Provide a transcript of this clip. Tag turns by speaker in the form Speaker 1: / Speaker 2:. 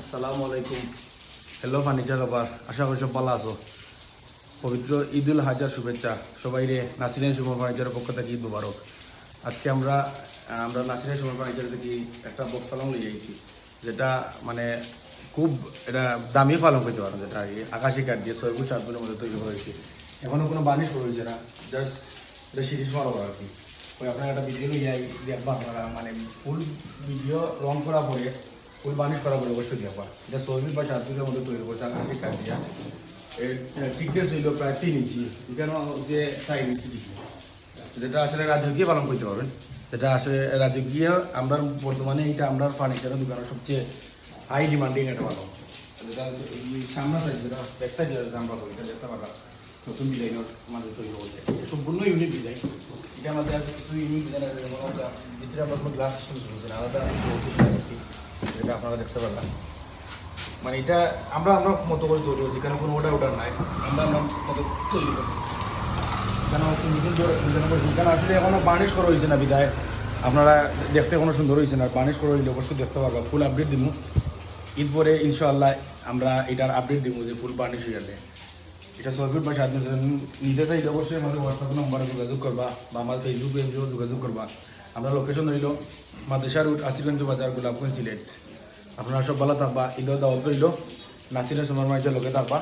Speaker 1: আসসালামু আলাইকুম। Hello furniture লাভার, আশা করি সব ভালো আছো। পবিত্র ঈদুল হাজার শুভেচ্ছা সবাই রে। নাসিরেন সুপার ফার্নিচারের পক্ষ থেকে ঈদ মুবারক। আজকে আমরা নাসিরেন সুপার ফার্নিচার থেকে একটা বক্স পালং লিয়ে আইছি, যেটা মানে খুব এটা দামি পালং পেতে পারো, যেটা আর কি আকাশি কাঠ দিয়ে 6 ফুট 7 ফুটের মধ্যে তৈরি করা হয়েছে। এখনও কোনো বার্নিশ করা হয়েছে না, জাস্ট এটা সিরিজ মারা আর কি। ওই আপনার একটা ভিডিও লিয়ে দেখবা আপনারা, মানে ফুল ভিডিও রং করা পরে ফুল বার্নিশ করা পরে অবশ্যই দেখবা। এটা 6 ফুট বা 7 ফুটের মধ্যে তৈরি করছে আকাশি কাঠ দিয়া। এর থিকনেস হইল প্রায় 3 ইঞ্চি, এখানে যে 4 ইঞ্চি থিকনেস, যেটা আসলে রাজকীয় পালন করতে পারবেন। যেটা আসলে রাজকীয় আমরা বর্তমানে এটা আমরা ফার্নিচারের দোকানের সবচেয়ে হাই ডিমান্ডিং একটা পালন। যেটা সামনা সাইড, যেটা ব্যাক সাইড আমরা করি, এটা দেখতে পারলাম নতুন ডিজাইনের আমাদের তৈরি হয়েছে, সম্পূর্ণ ইউনিক ডিজাইন। এটা আমাদের কিছু ইউনিক ডিজাইন আছে, যেমন ভিতরে আমরা কোনো গ্লাস সিস্টেম শুরু করছি না, আলাদা যেটা আপনারা দেখতে পারলাম। মানে এটা আমরা আমরা মতো করে তৈরি করছি, কারণ কোনো অর্ডার নাই, আমরা আমরা মতো তৈরি করছি। কেন কারণ আসলে এখনও বার্নিশ করা হয়েছে না বিদায় আপনারা দেখতে কোনো সুন্দর হয়েছে না। বার্নিশ করা হইলে অবশ্যই দেখতে পারবো। ফুল আপডেট দিব ঈদ পরে ইনশাআল্লাহ, আমরা এটার আপডেট দিব যে ফুল বার্নিশ হয়ে গেলে। এটা 6 ফুট বা 7 ফুট নিতে চাইলে অবশ্যই আমাদের হোয়াটসঅ্যাপ নম্বরে যোগাযোগ করবা বা আমার ফেসবুক পেজেও যোগাযোগ করবা। আমরা লোকেশন রইল মাদেশা রুট, আসিরগঞ্জ বাজার, গোলাপগঞ্জ, সিলেট। আপনারা সব ভালো থাকবা। ঈদের দাওয়াত রইল, নাসিরের সুপার মার্কেটের লোকে থাকবা।